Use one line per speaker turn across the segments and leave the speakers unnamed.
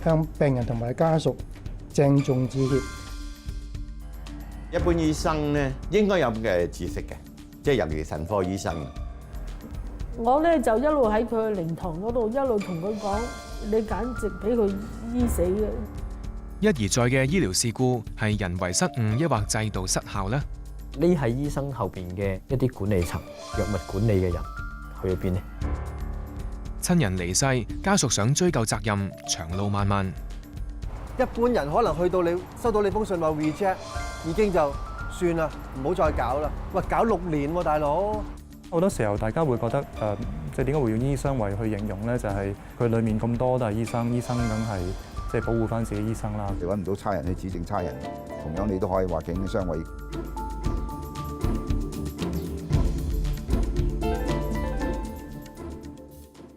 向病人同埋家屬鄭重致歉。
一般醫生咧應該有咁嘅知識嘅，即係尤其腎科醫生。
我咧就一路喺佢靈堂嗰度一路同佢講，你簡直俾佢醫死嘅。
一而再嘅醫療事故係人為失誤，抑或制度失效呢？
呢係醫生後邊嘅一啲管理層、藥物管理嘅人去咗邊呢？
親人離世，家屬想追究責任，長路漫漫。
一般人可能去到你收到你封信話 reject， 已經就算啦，唔好再搞啦。喂，搞6年喎，大佬！
好多時候大家會覺得即係點解會用醫生為去形容咧？就係佢裡面咁多都係醫生，醫生梗係即係保護翻自己醫生啦。
你揾唔到差人去指證差人，同樣你都可以話警警相委。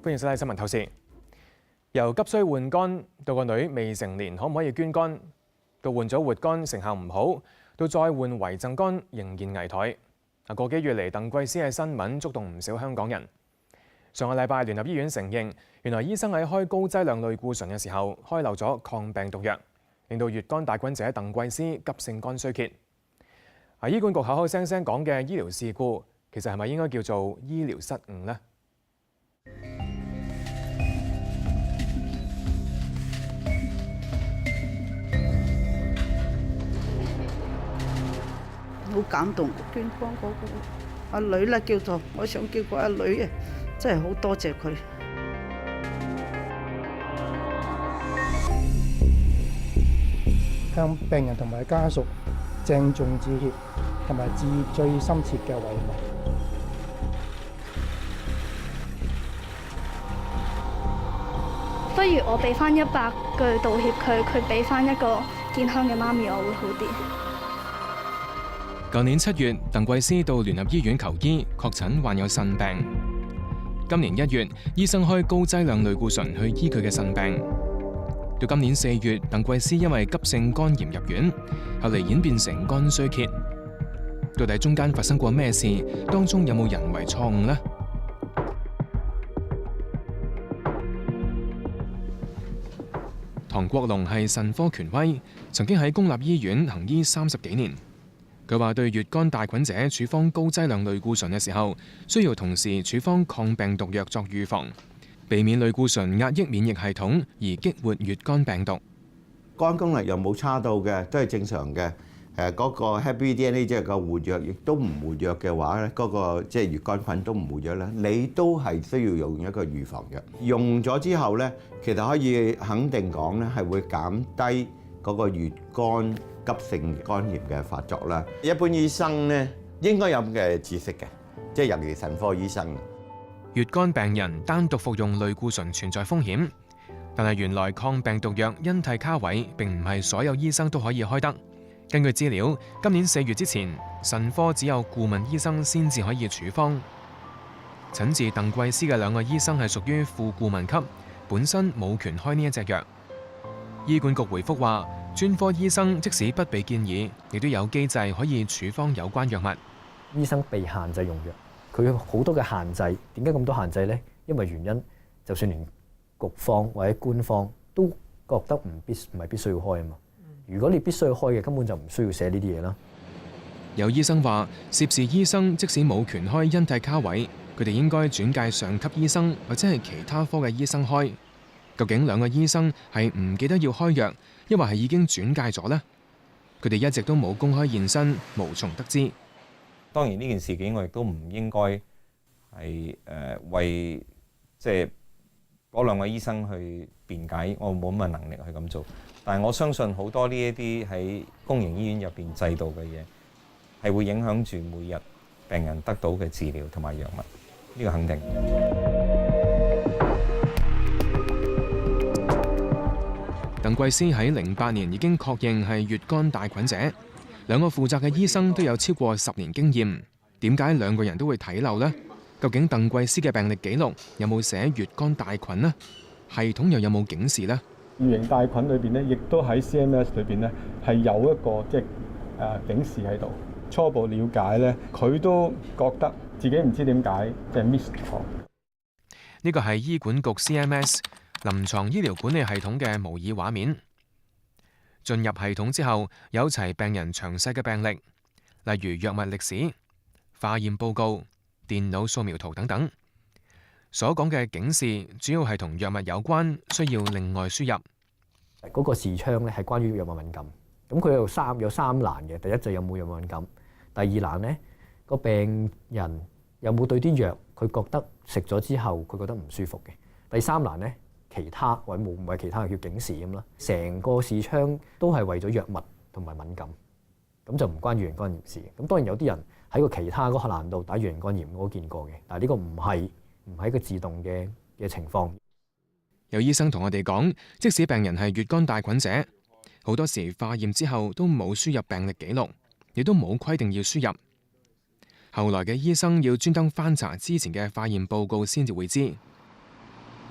歡迎收睇新聞透視。由急需換肝到個女未成年可唔可以捐肝，到換咗活肝成效唔好，到再換遺贈肝仍然危殆。個幾月嚟，鄧桂思嘅新聞觸動唔少香港人。上個禮拜，聯合醫院承認，原來醫生喺開高劑量類固醇嘅時候開漏咗抗病毒藥，令到乙肝帶菌者鄧桂思急性肝衰竭。醫管局口口聲聲講嘅醫療事故，其實係咪應該叫做醫療失誤呢？
好感動，捐肝嗰個阿女啦，叫做我想叫個阿女啊，真係好多謝佢。
向病人同埋家屬鄭重致歉，同埋致最深切嘅慰問。
不如我俾翻100句道歉佢俾翻一個健康嘅媽咪，我會好啲。
舊年7月，鄧桂思到聯合醫院求醫，確診患有腎病。今年1月，醫生開高劑量類固醇去醫佢嘅腎病。到今年4月，鄧桂思因為急性肝炎入院，後嚟演變成肝衰竭。到底中間發生過咩事？當中有冇人為錯誤呢？唐國龍係腎科權威，曾經喺公立醫院行醫30幾年。佢話對乙肝帶菌者處方高劑量類固醇嘅時候，需要同時處方抗病毒藥作預防，避免類固醇壓抑免疫系統而激活乙肝病毒。
肝功能又冇差到嘅，都係正常嘅。嗰個 Happy DNA 即係個活躍，亦都唔活躍嘅話咧，嗰個即係乙肝菌都唔活躍咧，你都係需要用一個預防藥。用咗之後咧，其實可以肯定講咧，係會減低嗰個乙肝急性肝炎嘅發作啦。一般醫生咧應該有咁嘅知識嘅，即係尤其腎科醫生。
乙肝病人單獨服用類固醇存在風險，但係原來抗病毒藥恩替卡韋並唔係所有醫生都可以開得。根據資料，今年4月之前，腎科只有顧問醫生先至可以處方。診治鄧桂思嘅2個醫生係屬於副顧問級，本身冇權開呢一隻藥。醫管局回覆話，專科醫生即使不被建議，亦都有機制可以處方有關藥物。
醫生被限制用藥，佢有好多嘅限制。點解咁多限制呢？因為原因，就算連局方或者官方都覺得唔係必須要開啊嘛。如果你必須要開嘅，根本就唔需要寫呢啲嘢啦。
有醫生話，涉事醫生即使冇權開恩替卡韋，佢哋應該轉介上級醫生或者係其他科嘅醫生開。究竟2個醫生係唔記得要開藥，抑或係已經轉介咗呢？佢哋一直都冇公開現身，無從得知。
當然呢件事件我亦都唔應該係為即係嗰2個醫生去辯解，我冇乜能力去咁做。但係我相信好多呢一啲喺公營醫院入邊制度嘅嘢，係會影響住每日病人得到嘅治療同埋藥物，呢個肯定。
鄧桂思喺08年已經確認係乙肝帶菌者，2個負責嘅醫生都有超過10年經驗。點解2個人都會睇漏呢？究竟鄧桂思嘅病歷記錄有冇寫乙肝帶菌呢？系統又有冇警示呢？
乙型帶菌裏邊咧，亦都喺 CMS 裏邊咧係有一個即係警示喺度。初步了解咧，佢都覺得自己唔知點解即係 miss 咗。
呢個係醫管局 CMS 臨床醫療管理系統嘅模擬畫面。進入系統之後，有齊病人詳細嘅病歷，例如藥物歷史、化驗報告、電腦掃描圖等等。所講嘅警示主要係同藥物有關，需要另外輸入。
嗰個視窗咧係關於藥物敏感，咁佢有三欄嘅。第一就有冇藥物敏感，第二欄咧個病人有冇對啲藥佢覺得食咗之後佢覺得唔舒服嘅。第三欄咧其他或者唔係其他叫警示咁啦。成個視窗都係為咗藥物同埋敏感，咁就唔關乙型肝炎事嘅。咁當然有啲人喺個其他嗰個欄度打乙型肝炎，我都見過嘅，但係呢個唔係一個自動嘅情況。
有醫生同我哋講，即使病人係乙肝帶菌者，好多時化驗之後都冇輸入病歷記錄，亦都冇規定要輸入。後來嘅醫生要專登翻查之前嘅化驗報告先至會知。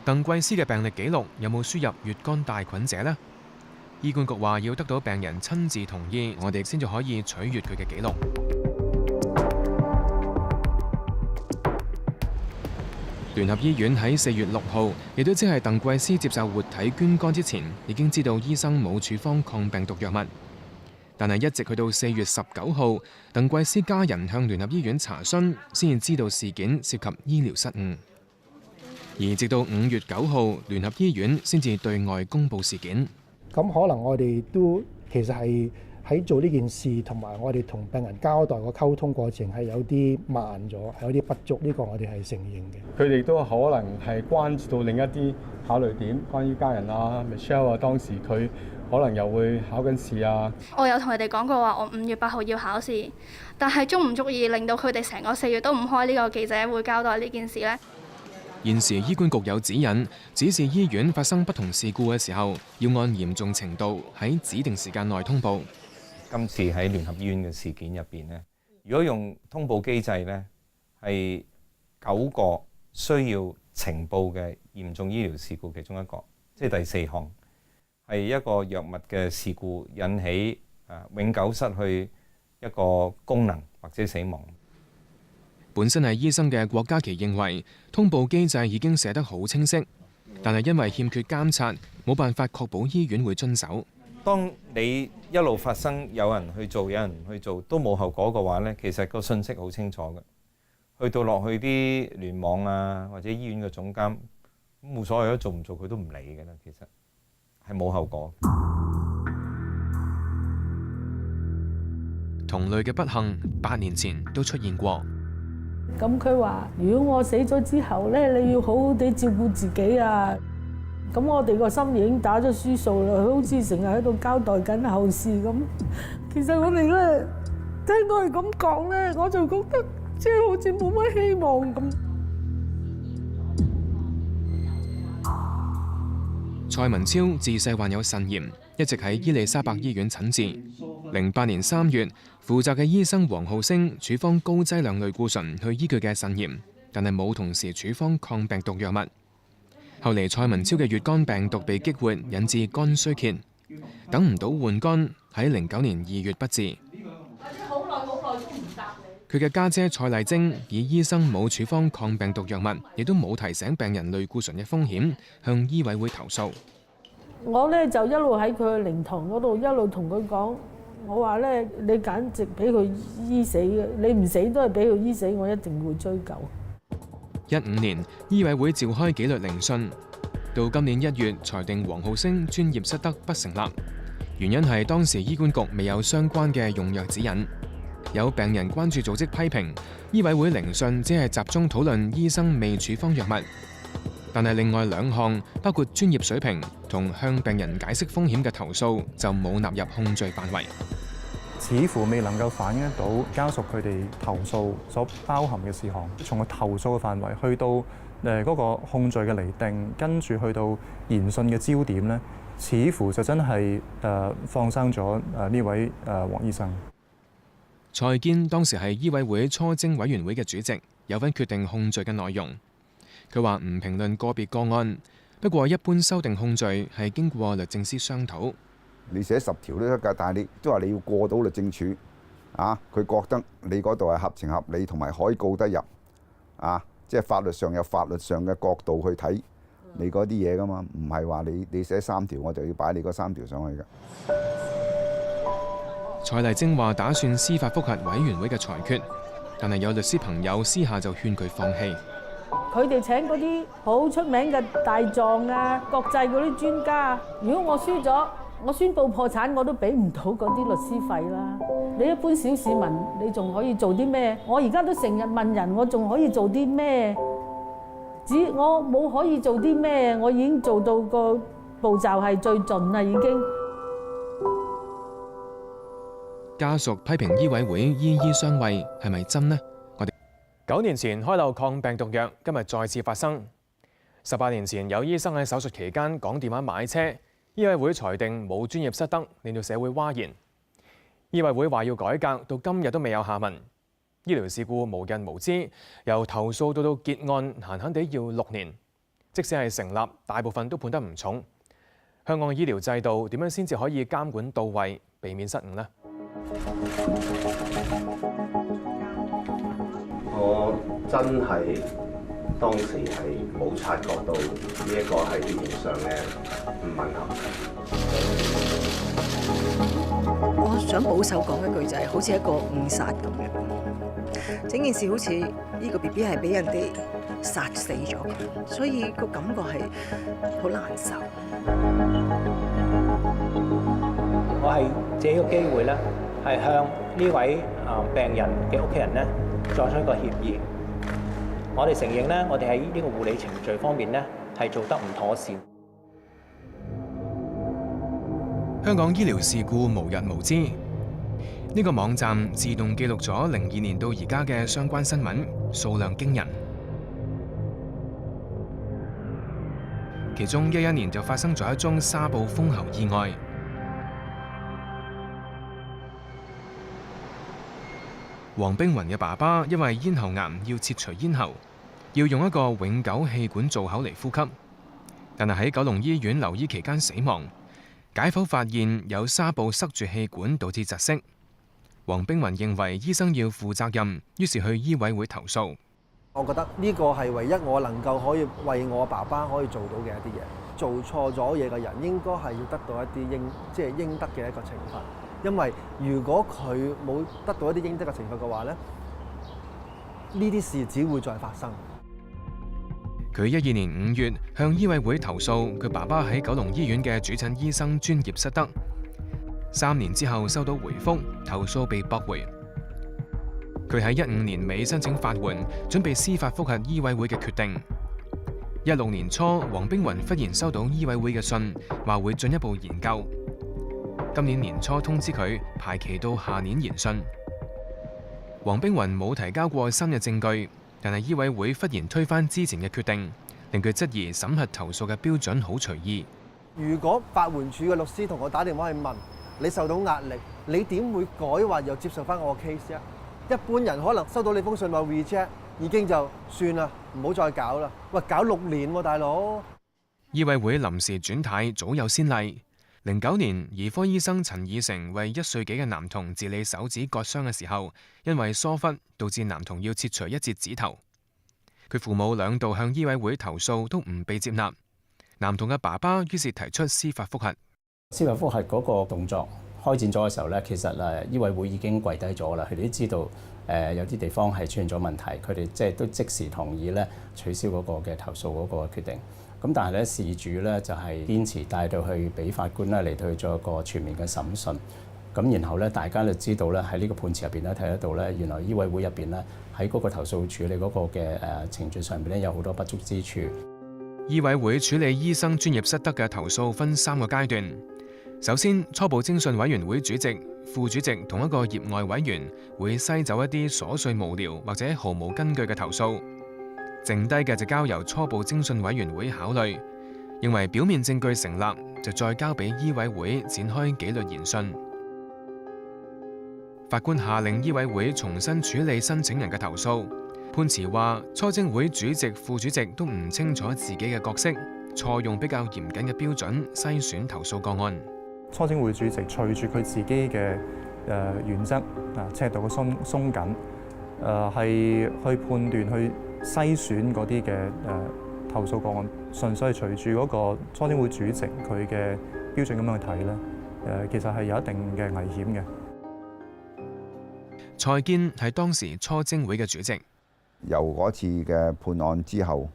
鄧桂思嘅病歷記錄有冇輸入乙肝帶菌者呢？醫管局話要得到病人親自同意，我哋先至可以取閱佢嘅記錄。聯合醫院喺4月6號，亦都即係鄧桂思接受活體捐肝之前，已經知道醫生冇處方抗病毒藥物。但係一直去到4月19號，鄧桂思家人向聯合醫院查詢，先至知道事件涉及醫療失誤。而直到5月9號，聯合醫院先至對外公佈事件。
咁可能我哋都其實係喺做呢件事，同埋我哋同病人交代個溝通過程係有啲慢咗，係有啲不足。呢個我哋係承認嘅。
佢哋都可能係關注到另一啲考慮點，關於家人啊 Michelle 啊，當時佢可能又會考緊試啊。
我有同佢哋講過話，我5月8號要考試，但係足唔足以令到佢哋成個4月都唔開呢個記者會交代呢件事呢？
現時醫管局有指引，指示醫院發生不同事故嘅時候，要按嚴重程度喺指定時間內通報。
今次喺聯合醫院嘅事件入邊呢，如果用通報機制呢，係9個需要呈報嘅嚴重醫療事故其中一個，即係第4項，係一個藥物嘅事故引起永久失去一個功能或者死亡。
本身係醫生嘅郭家麒認為，通報機制已經寫得好清晰，但係因為欠缺監察，冇辦法確保醫院會遵守。
當你一路發生有人去做，有人唔去做，都冇後果嘅話呢，其實個信息好清楚嘅。去到落去啲聯網啊，或者醫院嘅總監，冇所謂，做唔做佢都唔理嘅啦。其實係冇後果。
同類嘅不幸8年前都出現過。
咁佢話：如果我死咗之後咧，你要好好地照顧自己啊！咁我哋個心已經打咗輸數啦，佢好似成日喺度交代緊後事咁。其實我哋咧聽佢咁講咧，我就覺得即係好似冇乜希望咁。
蔡文超自細患有腎炎，一直喺伊利沙伯醫院診治。08年3月，負責嘅醫生黃浩星處方高劑量類固醇去醫佢嘅腎炎，但係冇同時處方抗病毒藥物。後嚟蔡文超嘅乙肝病毒被激活，引致肝衰竭，等唔到換肝，喺09年2月不治。
好耐都唔答你。
佢嘅家姐蔡麗晶以醫生冇處方抗病毒藥物，亦都冇提醒病人類固醇嘅風險，向醫委會投訴。
我咧就一路喺佢靈堂嗰度一路同佢講，我話咧你簡直俾佢醫死嘅，你唔死都係俾佢醫死，我一定會追究。
15年，醫委會召開紀律聆訊，到今年1月裁定黃浩星專業失德不成立，原因係當時醫管局未有相關嘅用藥指引。有病人關注組織批評，醫委會聆訊只係集中討論醫生未處方藥物，但係另外2項，包括專業水平同向病人解釋風險嘅投訴，就冇納入控罪範圍。
似乎未能夠反映得到家屬佢哋投訴所包含嘅事項，從個投訴嘅範圍去到嗰個控罪嘅釐定，跟住去到研訊嘅焦點咧，似乎就真係放生咗呢位黃醫生。
蔡堅當時係醫委會初偵委員會嘅主席，有份決定控罪嘅內容。佢話唔評論個別個案，不過一般修訂控罪係經過律政司商討。
你寫10條都得㗎，但係你都話你要過到律政處啊，佢覺得你嗰度係合情合理同埋可以告得入啊，即係法律上有法律上嘅角度去睇，你嗰啲嘢噶嘛，唔係話你寫3條我就要擺你嗰3條上去㗎。
蔡麗晶話打算司法覆核委員會嘅裁決，但係有律師朋友私下就勸佢放棄。
佢哋請嗰啲好出名嘅大狀啊、國際嗰啲專家，如果我輸咗，我宣布破產，我都俾唔到嗰啲律師費啦。你一般小市民，你仲可以做啲咩？我而家都成日問人，我仲可以做啲咩？我冇可以做啲咩，我已經做到個步驟係最盡啦，已經。
家屬批評醫委會醫醫相衛，係咪真呢？我哋9年前開漏抗病毒藥，今日再次發生。18年前有醫生喺手術期間講電話買車，醫委會裁定冇專業失德，令到社會譁然。醫委會話要改革，到今日都未有下文。醫療事故無人無知，由投訴到結案，閒閒地要6年。即使係成立，大部分都判得唔重。香港嘅醫療制度點樣先至可以監管到位，避免失誤呢？
我真係當時係冇察覺到呢一個喺語言上嘅唔吻合。
我想保守講一句就係，好似一個誤殺咁樣，整件事好似呢個 BB 係俾人哋殺死咗，所以個感覺係好難受。
我係借呢個機會咧，係向呢位病人嘅屋企人咧作出一個歉意。我哋承認咧，我哋喺呢個護理程序方面咧係做得唔妥善。
香港醫療事故無日無之，呢個網站自動記錄咗02年到而家嘅相關新聞，數量驚人。其中11年就發生咗一宗紗布封喉意外。黃冰雲嘅爸爸因為咽喉癌要切除咽喉，要用一個永久氣管造口嚟呼吸，但係喺九龍醫院留醫期間死亡。解剖發現有紗布塞住氣管，導致窒息。黃冰雲認為醫生要負責任，於是去醫委會投訴。
我覺得呢個係唯一我能夠可以為我爸爸可以做到嘅一啲嘢。做錯咗嘢嘅人應該係要得到一啲應得嘅一個懲罰。因為如果佢冇得到一啲應得嘅懲罰嘅話咧，呢啲事只會再發生。
佢12年5月向醫委會投訴，佢爸爸喺九龍醫院嘅主診醫生專業失德。3年之後收到回覆，投訴被駁回。佢喺15年尾申請法援，準備司法覆核醫委會嘅決定。16年初，黃冰雲忽然收到醫委會嘅信，話會進一步研究。今年年初通知佢排期到下年研訊。黃冰雲冇提交過新嘅證據。但係醫委會忽然推翻之前嘅決定，令佢質疑審核投訴嘅標準好隨意。
如果法援署嘅律師同我打電話去問你受到壓力，你點會改話又接受翻我嘅 case 啊？一般人可能收到你封信話 reject， 已經就算啦，唔好再搞啦。喂，搞6年喎，大佬！
醫委會臨時轉軚早有先例。09年，兒科醫生陳以誠為1歲幾嘅男童治理手指割傷嘅時候，因為疏忽導致男童要切除1截指頭。佢父母2度向醫委會投訴都唔被接納。男童嘅爸爸於是提出司法覆核。
司法覆核嗰個動作開展咗嘅時候咧，其實醫委會已經跪低咗啦。佢哋都知道有啲地方係出現咗問題，佢哋都即時同意咧取消嗰個嘅投訴嗰個決定。咁但係咧，事主咧就係堅持帶到去俾法官咧嚟到去做一個全面嘅審訊。咁然後咧，大家就知道咧喺呢個判詞入邊咧睇得到咧，原來醫委會入邊咧喺嗰個投訴處理嗰個嘅程序上邊咧有好多不足之處。
醫委會處理醫生專業失德嘅投訴分3個階段。首先，初步偵訊委員會主席、副主席同一個業外委員會篩走一啲瑣碎無聊或者毫無根據嘅投訴。剩低嘅就交由初步偵訊委員會考慮，認為表面證據成立，就再交俾醫委會展開紀律研訊。法官下令醫委會重新處理申請人嘅投訴。判詞話，初偵會主席、副主席都唔清楚自己嘅角色，錯用比較嚴謹嘅標準篩選投訴個案。
初偵會主席隨住佢自己嘅原則尺度嘅鬆緊，係去判斷去篩選嗰啲嘅投訴個案純粹係隨住嗰個初偵會主席佢嘅標準咁樣去睇咧，其實係有一定嘅危險嘅。
蔡堅係當時初偵會嘅主席。
由嗰次嘅判案之後，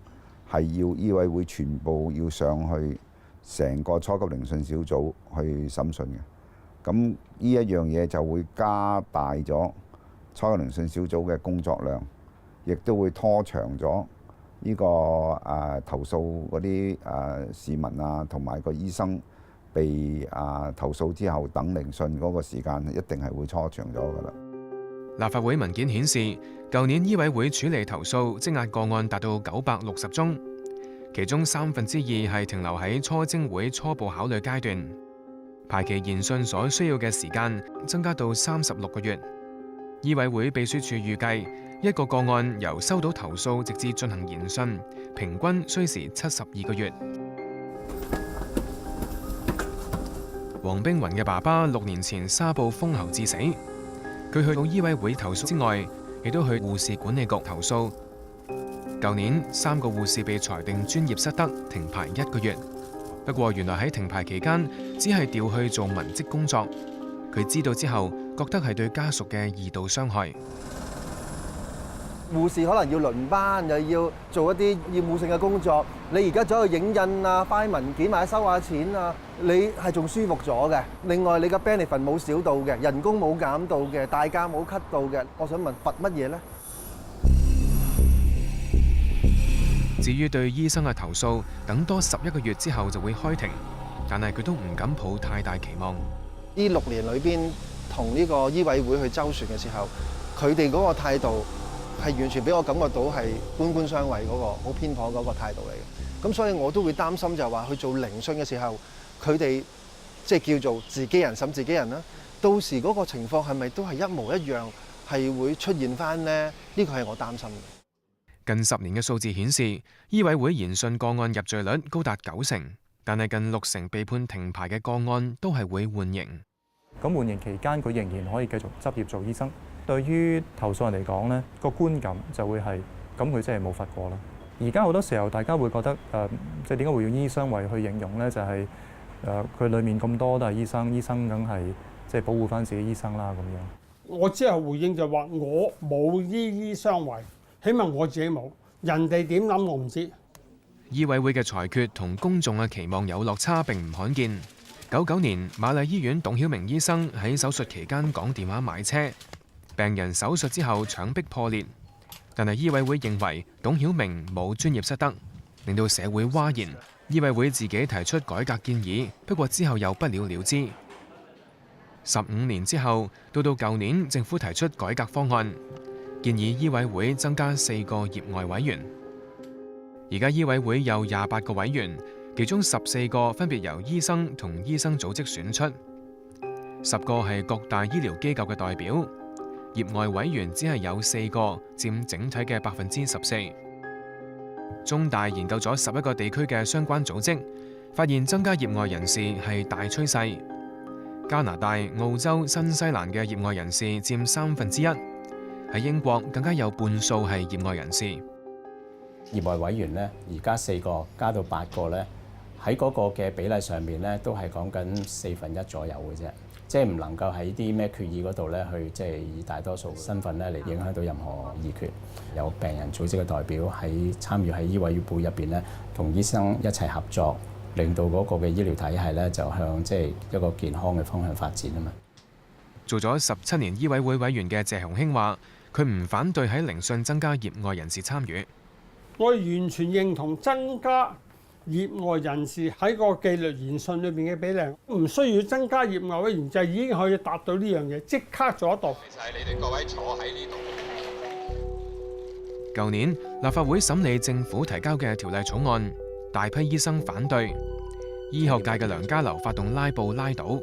係要醫委會全部要上去成個初級聆訊小組去審訊嘅。咁呢一樣嘢就會加大咗初級聆訊小組嘅工作量，亦都會拖長咗呢個投訴嗰啲市民啊，同埋個醫生被投訴之後等聆訊嗰個時間，一定係會拖長咗㗎啦。
立法會文件顯示，舊年醫委會處理投訴積壓個案達到960宗，其中2/3係停留喺初偵會初步考慮階段，排期研訊所需要嘅時間增加到36個月。醫委會秘書處預計，一個個案由收到投訴直至進行研訊，平均需時72個月。黃冰雲嘅爸爸6年前沙暴封喉致死。佢去到醫委會投訴之外，亦都去護士管理局投訴。舊年3個護士被裁定專業失德，停牌1個月。不過原來喺停牌期間，只係調去做文職工作。佢知道之後，覺得係對家屬嘅2度傷害。
護士可能要輪班，又要做一啲厭惡性嘅工作。你而家走去影印啊、翻文件或者收下錢啊，你係仲舒服咗嘅。另外你嘅 benefit 冇少到嘅，人工冇減到嘅，大假冇 cut 到嘅。我想問罰乜嘢呢？
至於對醫生嘅投訴，等多11個月之後就會開庭，但係佢都唔敢抱太大期望。
呢6年裏邊同呢個醫委會去周旋嘅時候，佢哋嗰個態度係完全俾我感覺到係官官相衛嗰個好偏頗嗰個態度嚟嘅。咁所以我都會擔心就係話去做聆訊嘅時候，佢哋即係叫做自己人審自己人啦。到時嗰個情況係咪都係一模一樣係會出現翻呢？呢個係我擔心嘅。
近10年嘅數字顯示，醫委會研訊個案入罪率高達90%，但係近60%被判停牌嘅個案都係會緩刑。
咁緩刑期間，佢仍然可以繼續執業做醫生。對於投訴人嚟講呢個觀感就會係咁，佢真係冇罰過啦。而家好多時候，大家會覺得即係點解會用醫生為去形容呢？就係佢裡面咁多都係醫生，醫生梗係即係保護翻自己醫生啦咁樣。
我之後回應就話：我冇醫醫相衛，起碼我自己冇，人哋點諗我唔知。
醫委會嘅裁決同公眾嘅期望有落差並唔罕見。99年，瑪麗醫院董曉明醫生喺手術期間講電話買車，病人手術之後腸壁破裂，但係醫委會認為董曉明冇專業失德，令到社會譁然。醫委會自己提出改革建議，不過之後又不了了之。15年之後，到舊年政府提出改革方案，建議醫委會增加4個業外委員。而家醫委會有28個委員，其中14個分別由醫生同醫生組織選出，10個係各大醫療機構嘅代表。業外委員只係有4個，佔整體嘅14%。中大研究咗11個地區嘅相關組織，發現增加業外人士係大趨勢。加拿大、澳洲、新西蘭嘅業外人士佔1/3，喺英國更加有半數係業外人士。
業外委員呢，而家4個加到8個呢，喺嗰個嘅比例上面呢，都係講緊1/4左右嘅啫。即係唔能夠喺啲咩決議嗰度咧，去即係以大多數身份咧嚟影響到任何議決。有病人組織嘅代表喺參與喺醫委會入邊咧，同醫生一齊合作，令到嗰個嘅醫療體系咧就向即係一個健康嘅方向發展啊嘛。
做咗17年醫委會委員嘅謝雄興話，佢唔反對喺聆訊增加業外人士參與。
我完全認同增加業外人士喺個紀律研訊裏邊嘅比例，唔需要增加業外委員就已經可以達到呢樣嘢，即刻做得到。
就係你哋各位坐喺呢度。
舊年立法會審理政府提交嘅條例草案，大批醫生反對，醫學界嘅梁家騮發動拉布拉倒。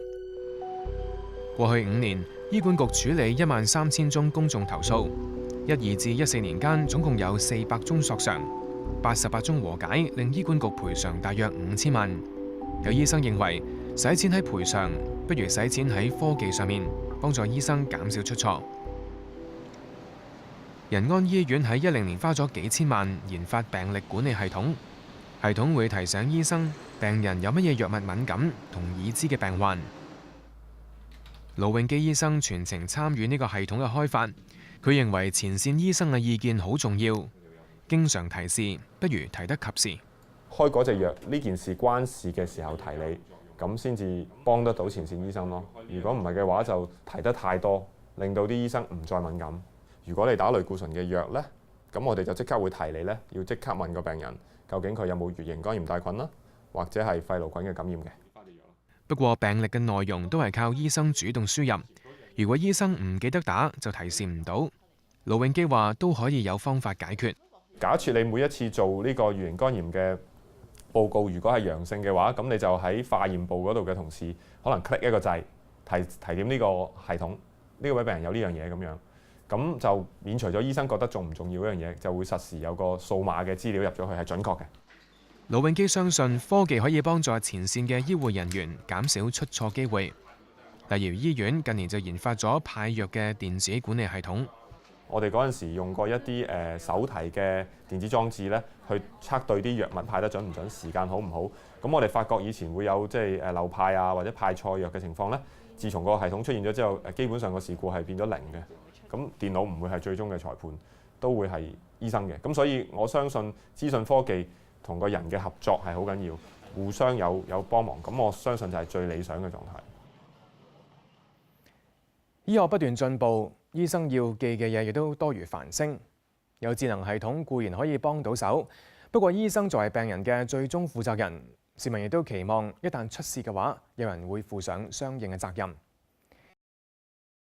過去5年，醫管局處理13000宗公眾投訴，12至14年間總共有400宗索償。88宗和解，令醫管局賠償大約5000萬。有醫生認為，使錢喺賠償，不如使錢喺科技上面，幫助醫生減少出錯。仁安醫院喺10年花咗幾千萬研發病歷管理系統，系統會提醒醫生病人有乜嘢藥物敏感同已知嘅病患。盧永基醫生全程參與呢個系統嘅開發，佢認為前線醫生嘅意見好重要，經常提示不如提得及時。
開嗰隻藥呢件事關事嘅時候提你，咁先至幫得到前線醫生咯。如果唔係嘅話，就提得太多，令到啲醫生唔再敏感。如果你打類固醇嘅藥呢，咁我哋就即刻會提你呢，要即刻問個病人究竟佢有冇乙型肝炎帶菌啦，或者係肺癆菌嘅感染嘅。
不過病歷嘅內容都係靠醫生主動輸入，如果醫生唔記得打，就提示唔到。盧永基話都可以有方法解決。
假設你每一次做呢個乙型肝炎嘅報告，如果係陽性嘅話，咁你就喺化驗部嗰度嘅同事可能 click 一個掣，提點呢個系統，呢位病人有呢樣嘢咁樣，咁就免除咗醫生覺得重唔重要嗰樣嘢，就會實時有個數碼嘅資料入咗去係準確嘅。
盧永基相信科技可以幫助前線嘅醫護人員減少出錯機會。例如醫院近年就研發咗派藥嘅電子管理系統。
我哋嗰陣時用過一啲手提嘅電子裝置咧，去測對啲藥物派得準唔準，時間好唔好。咁我哋發覺以前會有即係漏派啊或者派錯藥嘅情況咧，自從個系統出現咗之後，基本上個事故係變咗零嘅。咁電腦唔會係最終嘅裁判，都會係醫生嘅。咁所以我相信資訊科技同個人嘅合作係好緊要，互相有幫忙，咁我相信就係最理想嘅狀態。
醫學不斷進步，醫生要記嘅嘢亦都多如繁星。有智能系統固然可以幫到手，不過醫生作為病人嘅最終負責人，市民亦都期望一旦出事嘅話，有人會負上相應嘅責任。